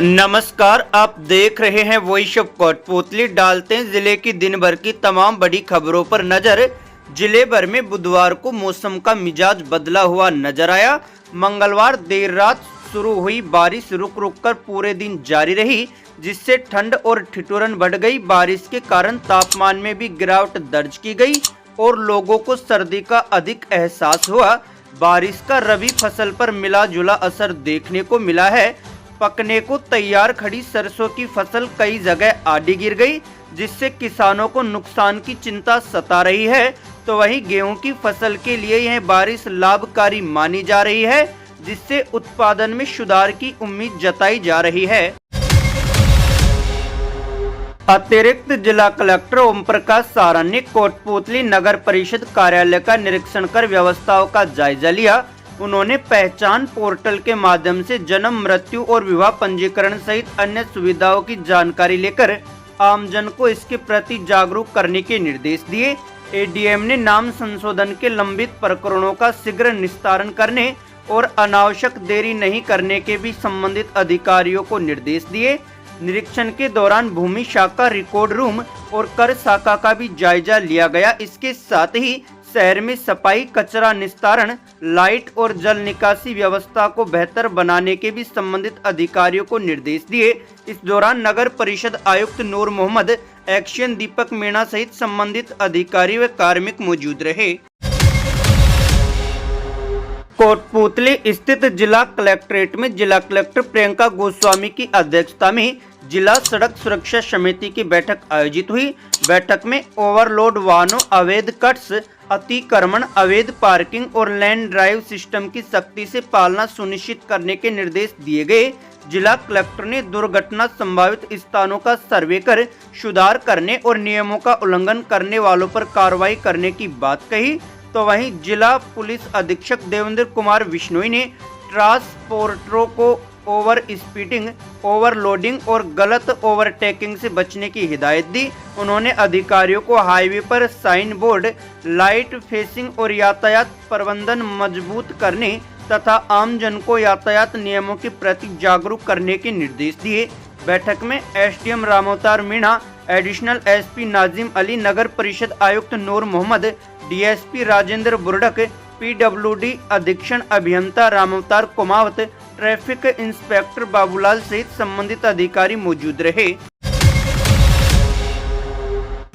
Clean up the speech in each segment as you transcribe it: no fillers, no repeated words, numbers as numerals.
नमस्कार, आप देख रहे हैं वॉइस ऑफ कोटपुतली। डालते हैं जिले की दिन भर की तमाम बड़ी खबरों पर नजर। जिले भर में बुधवार को मौसम का मिजाज बदला हुआ नजर आया। मंगलवार देर रात शुरू हुई बारिश रुक रुक कर पूरे दिन जारी रही, जिससे ठंड और ठिठुरन बढ़ गई। बारिश के कारण तापमान में भी गिरावट दर्ज की गई और लोगों को सर्दी का अधिक एहसास हुआ। बारिश का रबी फसल पर मिला जुला असर देखने को मिला है। पकने को तैयार खड़ी सरसों की फसल कई जगह आड़ी गिर गई, जिससे किसानों को नुकसान की चिंता सता रही है। तो वहीं गेहूं की फसल के लिए यह बारिश लाभकारी मानी जा रही है, जिससे उत्पादन में सुधार की उम्मीद जताई जा रही है। अतिरिक्त जिला कलेक्टर ओम प्रकाश सारण ने कोटपुतली नगर परिषद कार्यालय का निरीक्षण कर व्यवस्थाओं का जायजा लिया। उन्होंने पहचान पोर्टल के माध्यम से जन्म, मृत्यु और विवाह पंजीकरण सहित अन्य सुविधाओं की जानकारी लेकर आमजन को इसके प्रति जागरूक करने के निर्देश दिए। एडीएम ने नाम संशोधन के लंबित प्रकरणों का शीघ्र निस्तारण करने और अनावश्यक देरी नहीं करने के भी संबंधित अधिकारियों को निर्देश दिए। निरीक्षण के दौरान भूमि शाखा, रिकॉर्ड रूम और कर शाखा का भी जायजा लिया गया। इसके साथ ही शहर में सफाई, कचरा निस्तारण, लाइट और जल निकासी व्यवस्था को बेहतर बनाने के भी संबंधित अधिकारियों को निर्देश दिए। इस दौरान नगर परिषद आयुक्त नूर मोहम्मद, एक्शन दीपक मीणा सहित संबंधित अधिकारी व कार्मिक मौजूद रहे। कोटपुतली स्थित जिला कलेक्ट्रेट में जिला कलेक्टर प्रियंका गोस्वामी की अध्यक्षता में जिला सड़क सुरक्षा समिति की बैठक आयोजित हुई। बैठक में ओवरलोड वाहनों, अवैध कट्स, अतिक्रमण, अवैध पार्किंग और लैंड ड्राइव सिस्टम की सख्ती से पालना सुनिश्चित करने के निर्देश दिए गए। जिला कलेक्टर ने दुर्घटना संभावित स्थानों का सर्वे कर सुधार करने और नियमों का उल्लंघन करने वालों पर कार्रवाई करने की बात कही। तो वहीं जिला पुलिस अधीक्षक देवेंद्र कुमार बिश्नोई ने ट्रांसपोर्टरों को ओवर स्पीडिंग, ओवरलोडिंग और गलत ओवरटेकिंग से बचने की हिदायत दी। उन्होंने अधिकारियों को हाईवे पर साइन बोर्ड, लाइट फेसिंग और यातायात प्रबंधन मजबूत करने तथा आमजन को यातायात नियमों के प्रति जागरूक करने के निर्देश दिए। बैठक में SDM Ramavtar Meena, additional SP Nazim Ali, नगर परिषद आयुक्त नूर मोहम्मद, डीएसपी राजेंद्र बुर्डक, पीडब्ल्यूडी अधीक्षण अभियंता रामअवतार कुमावत, ट्रैफिक इंस्पेक्टर बाबूलाल सहित संबंधित अधिकारी मौजूद रहे।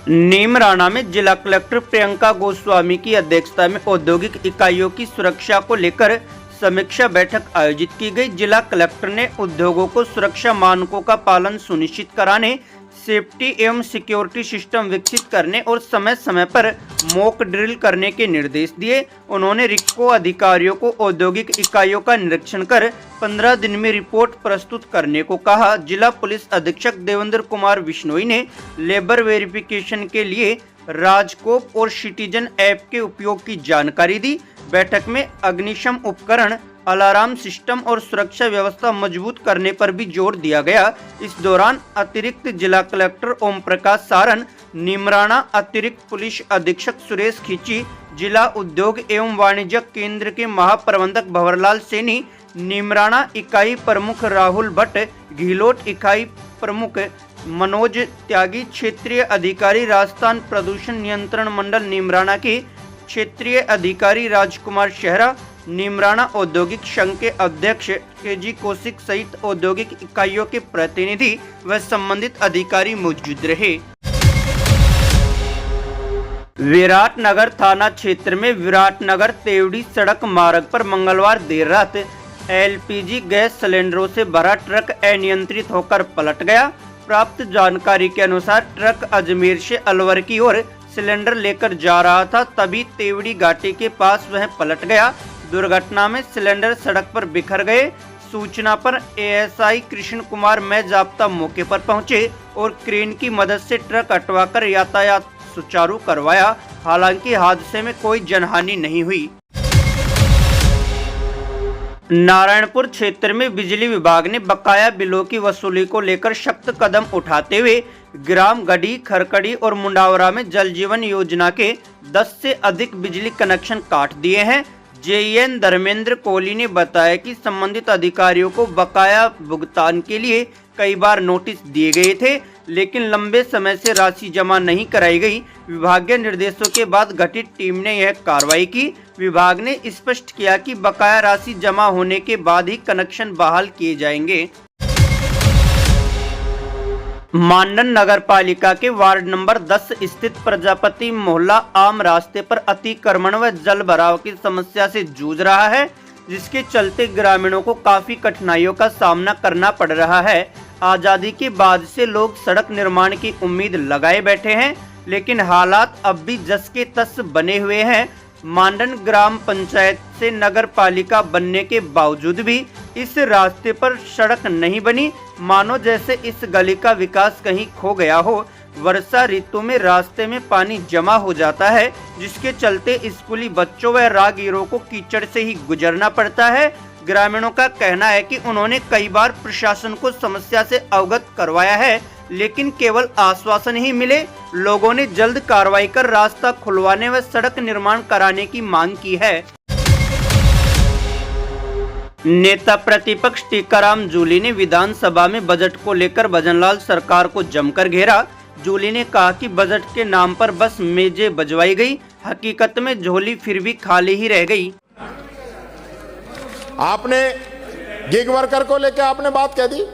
नीमराणा में जिला कलेक्टर प्रियंका गोस्वामी की अध्यक्षता में औद्योगिक इकाइयों की सुरक्षा को लेकर समीक्षा बैठक आयोजित की गई। जिला कलेक्टर ने उद्योगों को सुरक्षा मानकों का पालन सुनिश्चित कराने, सेफ्टी एवं सिक्योरिटी सिस्टम विकसित करने और समय समय पर मॉक ड्रिल करने के निर्देश दिए। उन्होंने रिक्को अधिकारियों को औद्योगिक इकाइयों का निरीक्षण कर 15 दिन में रिपोर्ट प्रस्तुत करने को कहा। जिला पुलिस अधीक्षक देवेंद्र कुमार बिश्नोई ने लेबर वेरिफिकेशन के लिए राजकोप और सिटीजन ऐप के उपयोग की जानकारी दी। बैठक में अग्निशम उपकरण, अलार्म सिस्टम और सुरक्षा व्यवस्था मजबूत करने पर भी जोर दिया गया। इस दौरान अतिरिक्त जिला कलेक्टर ओम प्रकाश सारण, नीमराणा अतिरिक्त पुलिस अधीक्षक सुरेश खींची, जिला उद्योग एवं वाणिज्य केंद्र के महाप्रबंधक भंवरलाल सैनी, नीमराणा इकाई प्रमुख राहुल भट्ट, घिलोट इकाई प्रमुख मनोज त्यागी, क्षेत्रीय अधिकारी राजस्थान प्रदूषण नियंत्रण मंडल नीमराणा के क्षेत्रीय अधिकारी राजकुमार शेहरा, नीमराणा औद्योगिक संघ के अध्यक्ष केजी कौशिक सहित औद्योगिक इकाइयों के प्रतिनिधि व संबंधित अधिकारी मौजूद रहे। विराटनगर थाना क्षेत्र में विराटनगर तेवड़ी सड़क मार्ग पर मंगलवार देर रात एलपीजी गैस सिलेंडरों से भरा ट्रक अनियंत्रित होकर पलट गया। प्राप्त जानकारी के अनुसार ट्रक अजमेर से अलवर की ओर सिलेंडर लेकर जा रहा था, तभी तेवड़ी घाटी के पास वह पलट गया। दुर्घटना में सिलेंडर सड़क पर बिखर गए। सूचना पर एएसआई कृष्ण कुमार मेजाप्ता मौके पर पहुंचे और क्रेन की मदद से ट्रक हटवाकर यातायात सुचारू करवाया। हालांकि हादसे में कोई जनहानि नहीं हुई। नारायणपुर क्षेत्र में बिजली विभाग ने बकाया बिलों की वसूली को लेकर सख्त कदम उठाते हुए ग्राम गढ़ी, खरकड़ी और मुंडावरा में जल जीवन योजना के 10 से अधिक बिजली कनेक्शन काट दिए हैं। जेईएन धर्मेंद्र कोहली ने बताया कि संबंधित अधिकारियों को बकाया भुगतान के लिए कई बार नोटिस दिए गए थे, लेकिन लंबे समय से राशि जमा नहीं कराई गई। विभागीय निर्देशों के बाद गठित टीम ने यह कार्रवाई की। विभाग ने स्पष्ट किया कि बकाया राशि जमा होने के बाद ही कनेक्शन बहाल किए जाएंगे। मांडन नगर पालिका के वार्ड नंबर 10 स्थित प्रजापति मोहल्ला आम रास्ते पर अतिक्रमण व जल भराव की समस्या से जूझ रहा है, जिसके चलते ग्रामीणों को काफी कठिनाइयों का सामना करना पड़ रहा है। आजादी के बाद से लोग सड़क निर्माण की उम्मीद लगाए बैठे हैं, लेकिन हालात अब भी जस के तस बने हुए हैं। मांडन ग्राम पंचायत से नगर पालिका बनने के बावजूद भी इस रास्ते पर सड़क नहीं बनी, मानो जैसे इस गली का विकास कहीं खो गया हो। वर्षा ऋतु में रास्ते में पानी जमा हो जाता है, जिसके चलते स्कूली बच्चों व राहगीरों को कीचड़ से ही गुजरना पड़ता है। ग्रामीणों का कहना है कि उन्होंने कई बार प्रशासन को समस्या से अवगत करवाया है, लेकिन केवल आश्वासन ही मिले। लोगों ने जल्द कार्रवाई कर रास्ता खुलवाने व सड़क निर्माण कराने की मांग की है। नेता प्रतिपक्ष टीकाराम जूली ने विधानसभा में बजट को लेकर भजनलाल सरकार को जमकर घेरा। जूली ने कहा कि बजट के नाम पर बस मेजें बजवाई गई, हकीकत में झोली फिर भी खाली ही रह गई। आपने गिग वर्कर को लेकर आपने बात कह दी,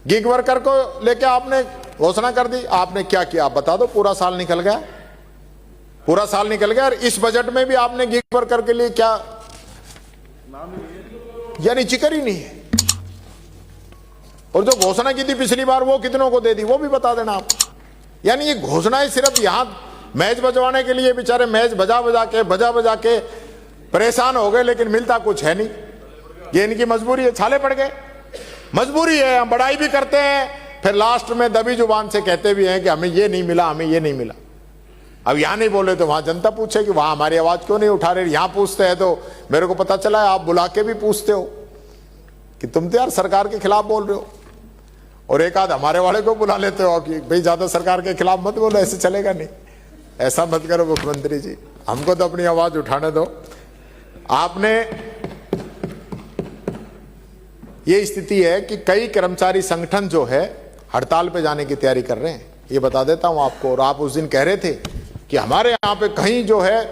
गिग वर्कर को लेकर आपने घोषणा कर दी। आपने क्या किया आप बता दो। पूरा साल निकल गया, पूरा साल निकल गया और इस बजट में भी आपने गिग वर्कर के लिए क्या, यानी जिक्र ही नहीं है। और जो घोषणा की थी पिछली बार वो कितनों को दे दी वो भी बता देना आप। यानी ये घोषणाएं सिर्फ यहां मैच बजवाने के लिए, बेचारे मैच बजा बजा के परेशान हो गए, लेकिन मिलता कुछ है नहीं। ये इनकी मजबूरी है, छाले पड़ गए, मजबूरी है। हम बड़ाई भी करते हैं, फिर लास्ट में दबी जुबान से कहते भी हैं कि हमें ये नहीं मिला, हमें ये नहीं मिला। अब यहां नहीं बोले तो वहां जनता पूछे कि वहां हमारी आवाज क्यों नहीं उठा रहे। यहां पूछते हैं तो मेरे को पता चला है आप बुला के भी पूछते हो कि तुम तो यार सरकार के खिलाफ बोल रहे हो, और एक आध हमारे वाले को बुला लेते हो कि भाई ज्यादा सरकार के खिलाफ मत बोलो, ऐसे चलेगा नहीं, ऐसा मत करो मुख्यमंत्री जी, हमको तो अपनी आवाज उठाने दो। आपने ये स्थिति है कि कई कर्मचारी संगठन जो है हड़ताल पे जाने की तैयारी कर रहे हैं, ये बता देता हूं आपको। और आप उस दिन कह रहे थे कि हमारे यहां पे कहीं जो है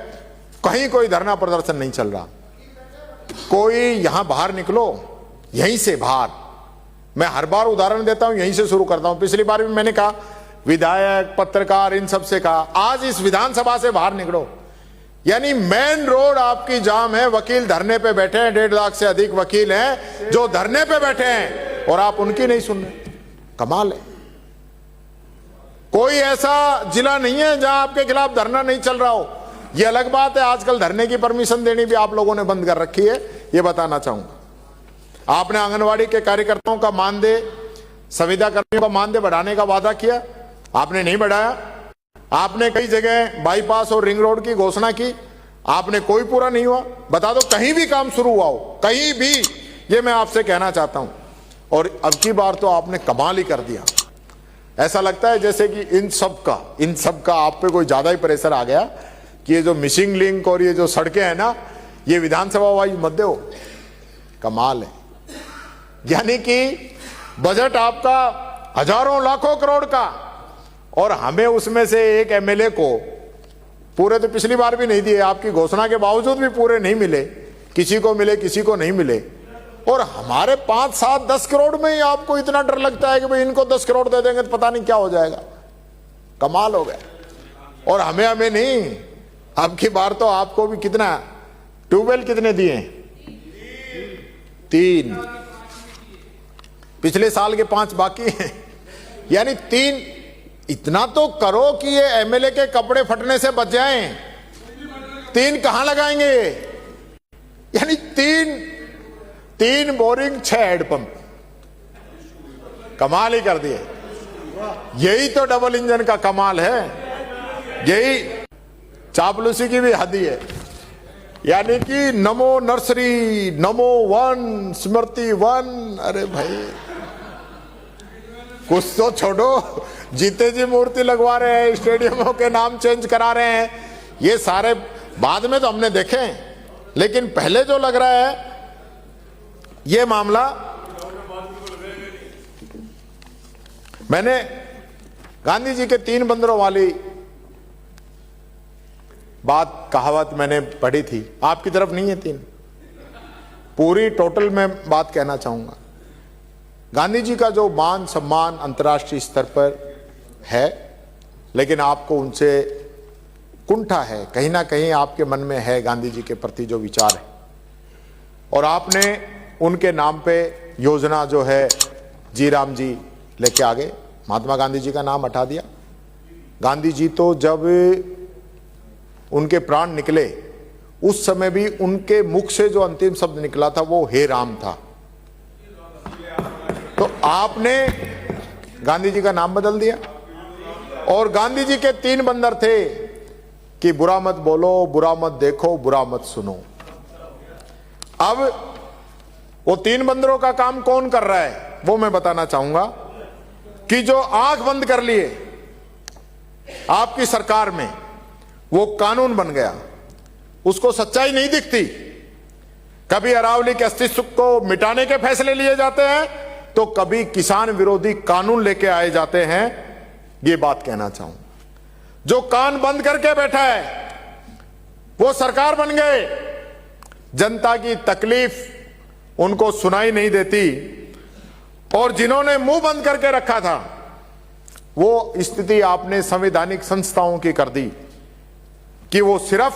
कहीं कोई धरना प्रदर्शन नहीं चल रहा, कोई यहां बाहर निकलो, यहीं से बाहर। मैं हर बार उदाहरण देता हूं, यहीं से शुरू करता हूं। पिछली बार भी मैंने कहा विधायक, पत्रकार, इन सब से कहा आज इस विधानसभा से बाहर निकलो। यानी मेन रोड आपकी जाम है, वकील धरने पे बैठे हैं, 1.5 लाख से अधिक वकील हैं जो धरने पे बैठे हैं और आप उनकी नहीं सुन रहे। कमाल है। कोई ऐसा जिला नहीं है जहां आपके खिलाफ धरना नहीं चल रहा हो। यह अलग बात है, आजकल धरने की परमिशन देनी भी आप लोगों ने बंद कर रखी है, यह बताना चाहूंगा। आपने आंगनवाड़ी के कार्यकर्ताओं का मानदेय, संविदा कर्मियों का मानदेय बढ़ाने का वादा किया, आपने नहीं बढ़ाया। आपने कई जगह बाईपास और रिंग रोड की घोषणा की, आपने कोई पूरा नहीं हुआ। बता दो कहीं भी काम शुरू हुआ हो, कहीं भी, ये मैं आपसे कहना चाहता हूं। और अब की बार तो आपने कमाल ही कर दिया। ऐसा लगता है जैसे कि इन सब का आप पे कोई ज्यादा ही प्रेशर आ गया कि ये जो मिसिंग लिंक और ये जो सड़कें हैं ना, ये विधानसभा वाइज मत दो। कमाल है। यानी कि बजट आपका हजारों लाखों करोड़ का, और हमें उसमें से एक एमएलए को पूरे तो पिछली बार भी नहीं दिए, आपकी घोषणा के बावजूद भी पूरे नहीं मिले, किसी को मिले किसी को नहीं मिले। और हमारे 5, 7, 10 करोड़ में ही आपको इतना डर लगता है कि भाई इनको 10 करोड़ दे देंगे तो पता नहीं क्या हो जाएगा। कमाल हो गया। और हमें नहीं, अब की बार तो आपको भी कितना, ट्यूबवेल कितने दिए? 3, पिछले साल के 5 बाकी हैं, यानी 3। इतना तो करो कि ये एमएलए के कपड़े फटने से बच जाएं। 3 कहां लगाएंगे? यानी 3 बोरिंग, 6 हैंडपंप। कमाल ही कर दिए। यही तो डबल इंजन का कमाल है, यही चापलूसी की भी हद है। यानी कि नमो नर्सरी, नमो वन, स्मृति वन। अरे भाई कुछ तो छोड़ो, जीते जी मूर्ति लगवा रहे हैं, स्टेडियमों के नाम चेंज करा रहे हैं। ये सारे बाद में तो हमने देखे हैं, लेकिन पहले जो लग रहा है ये मामला, मैंने गांधी जी के 3 बंदरों वाली बात, कहावत मैंने पढ़ी थी, आपकी तरफ नहीं है 3, पूरी टोटल में बात कहना चाहूंगा। गांधी जी का जो मान सम्मान अंतर्राष्ट्रीय स्तर पर है, लेकिन आपको उनसे कुंठा है, कहीं ना कहीं आपके मन में है गांधी जी के प्रति जो विचार है, और आपने उनके नाम पे योजना जो है जी राम जी लेके आ गए, महात्मा गांधी जी का नाम हटा दिया। गांधी जी तो जब उनके प्राण निकले उस समय भी उनके मुख से जो अंतिम शब्द निकला था वो हे राम था। तो आपने गांधी जी का नाम बदल दिया, और गांधी जी के 3 बंदर थे कि बुरा मत बोलो, बुरा मत देखो, बुरा मत सुनो। अब वो 3 बंदरों का काम कौन कर रहा है वो मैं बताना चाहूंगा कि जो आंख बंद कर लिए आपकी सरकार में, वो कानून बन गया, उसको सच्चाई नहीं दिखती। कभी अरावली के अस्तित्व को मिटाने के फैसले लिए जाते हैं, तो कभी किसान विरोधी कानून लेके आए जाते हैं। ये बात कहना चाहूं, जो कान बंद करके बैठा है वो सरकार बन गए, जनता की तकलीफ उनको सुनाई नहीं देती, और जिन्होंने मुंह बंद करके रखा था वो स्थिति आपने संवैधानिक संस्थाओं की कर दी कि वो सिर्फ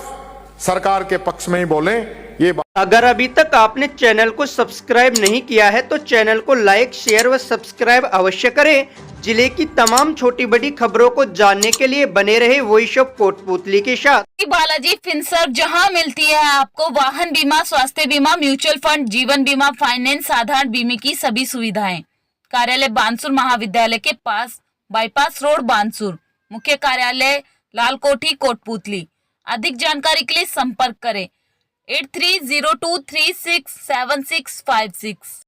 सरकार के पक्ष में ही बोलें। ये अगर अभी तक आपने चैनल को सब्सक्राइब नहीं किया है तो चैनल को लाइक, शेयर व सब्सक्राइब अवश्य करें। जिले की तमाम छोटी बड़ी खबरों को जानने के लिए बने रहे वॉइस ऑफ कोटपुतली के साथ। बालाजी फिनसर्व, जहां मिलती है आपको वाहन बीमा, स्वास्थ्य बीमा, म्यूचुअल फंड, जीवन बीमा, फाइनेंस, साधारण बीमे की सभी सुविधाएं। कार्यालय बानसूर महाविद्यालय के पास, बाईपास रोड बानसूर। मुख्य कार्यालय लालकोठी कोटपुतली। अधिक जानकारी के लिए संपर्क करें 8302367656।